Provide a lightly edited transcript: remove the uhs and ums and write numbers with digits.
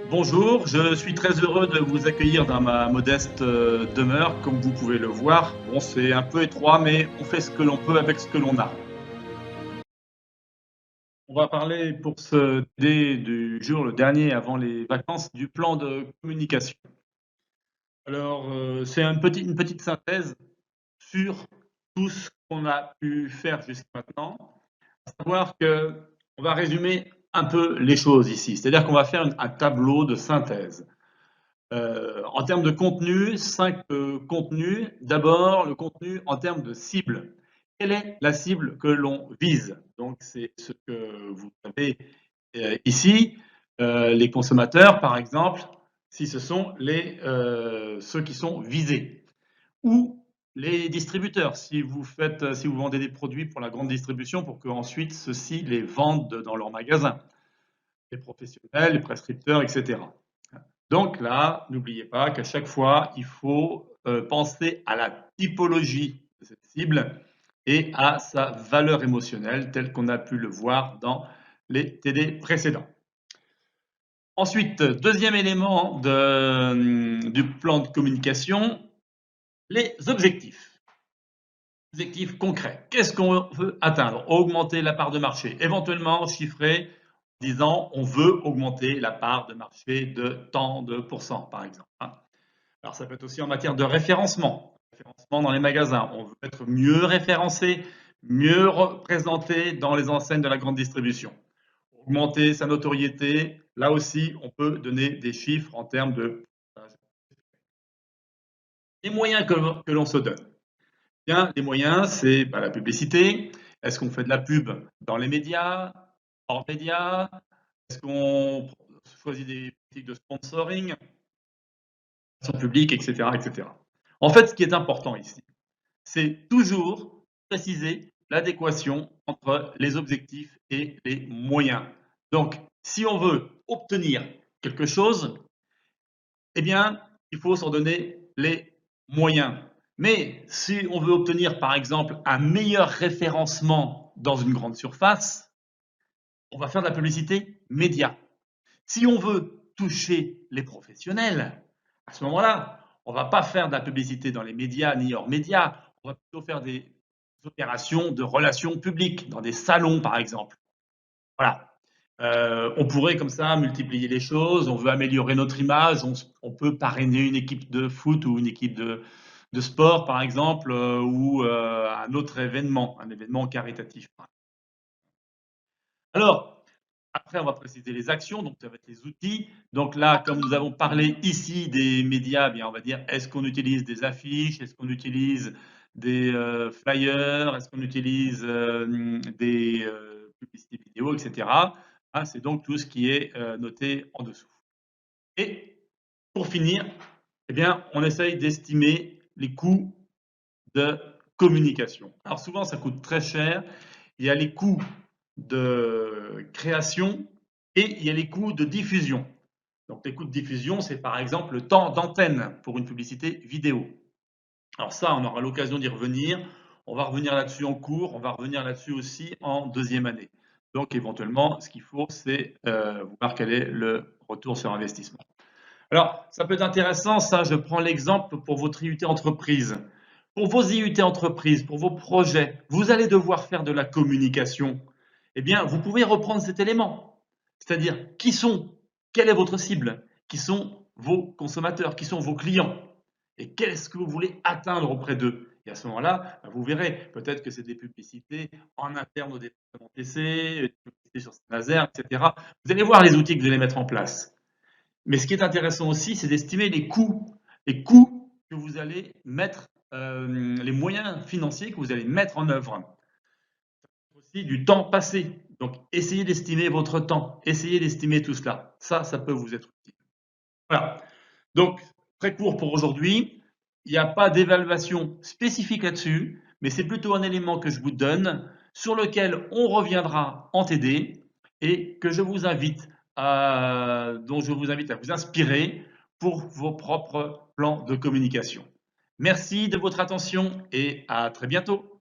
Bonjour, je suis très heureux de vous accueillir dans ma modeste demeure. Comme vous pouvez le voir, bon, c'est un peu étroit, mais on fait ce que l'on peut avec ce que l'on a. On va parler pour ce dé du jour, le dernier avant les vacances, du plan de communication. Alors, c'est une petite synthèse sur tout ce qu'on a pu faire jusqu'à maintenant. À savoir qu'on va résumer un peu les choses ici, c'est-à-dire qu'on va faire un tableau de synthèse. En termes de contenu, 5 contenus. D'abord, le contenu en termes de cible. Quelle est la cible que l'on vise? Donc, c'est ce que vous avez ici. Les consommateurs, par exemple, si ce sont ceux qui sont visés. Ou les distributeurs, si vous vendez des produits pour la grande distribution, pour qu'ensuite ceux-ci les vendent dans leur magasin. Les professionnels, les prescripteurs, etc. Donc là, n'oubliez pas qu'à chaque fois, il faut penser à la typologie de cette cible et à sa valeur émotionnelle, telle qu'on a pu le voir dans les TD précédents. Ensuite, deuxième élément du plan de communication, les objectifs. Objectifs concrets. Qu'est-ce qu'on veut atteindre? Augmenter la part de marché, éventuellement chiffrer en disant on veut augmenter la part de marché de tant de pourcents, par exemple. Alors ça peut être aussi en matière de référencement. Référencement dans les magasins. On veut être mieux référencé, mieux représenté dans les enseignes de la grande distribution. Augmenter sa notoriété, là aussi, on peut donner des chiffres en termes de les moyens que l'on se donne. Bien, les moyens, c'est la publicité. Est-ce qu'on fait de la pub dans les médias, hors médias? Est-ce qu'on choisit des politiques de sponsoring, publique, etc., etc. En fait, ce qui est important ici, c'est toujours préciser l'adéquation entre les objectifs et les moyens. Donc, si on veut obtenir quelque chose, eh bien, il faut s'en donner les moyens. Mais si on veut obtenir, par exemple, un meilleur référencement dans une grande surface, on va faire de la publicité média. Si on veut toucher les professionnels, à ce moment-là, on ne va pas faire de la publicité dans les médias ni hors médias, on va plutôt faire des opérations de relations publiques, dans des salons par exemple. Voilà. On pourrait comme ça multiplier les choses, on veut améliorer notre image, on peut parrainer une équipe de foot ou une équipe de sport par exemple, ou un autre événement, un événement caritatif. Alors, après, on va préciser les actions, donc ça va être les outils. Donc là, comme nous avons parlé ici des médias, bien, on va dire, est-ce qu'on utilise des affiches? Est-ce qu'on utilise des flyers? Est-ce qu'on utilise des publicités vidéo, etc. Ah, c'est donc tout ce qui est noté en dessous. Et pour finir, eh bien, on essaye d'estimer les coûts de communication. Alors souvent, ça coûte très cher. Il y a les coûts de création et il y a les coûts de diffusion. Donc les coûts de diffusion, c'est par exemple le temps d'antenne pour une publicité vidéo. Alors ça, on aura l'occasion d'y revenir. On va revenir là-dessus en cours, on va revenir là-dessus aussi en deuxième année. Donc éventuellement, ce qu'il faut, c'est voir quel est le retour sur investissement. Alors, ça peut être intéressant, ça, je prends l'exemple pour votre IUT entreprise. Pour vos IUT entreprises, pour vos projets, vous allez devoir faire de la communication. Eh bien, vous pouvez reprendre cet élément. C'est-à-dire, quelle est votre cible? Qui sont vos consommateurs? Qui sont vos clients? Et qu'est-ce que vous voulez atteindre auprès d'eux? Et à ce moment-là, vous verrez, peut-être que c'est des publicités en interne au département TC, des publicités sur Saint-Nazaire, etc. Vous allez voir les outils que vous allez mettre en place. Mais ce qui est intéressant aussi, c'est d'estimer les coûts que vous allez mettre, les moyens financiers que vous allez mettre en œuvre. Aussi du temps passé. Donc, essayez d'estimer votre temps, essayez d'estimer tout cela. Ça peut vous être utile. Voilà. Donc, très court pour aujourd'hui. Il n'y a pas d'évaluation spécifique là-dessus, mais c'est plutôt un élément que je vous donne, sur lequel on reviendra en TD et que je vous invite dont je vous invite à vous inspirer pour vos propres plans de communication. Merci de votre attention et à très bientôt.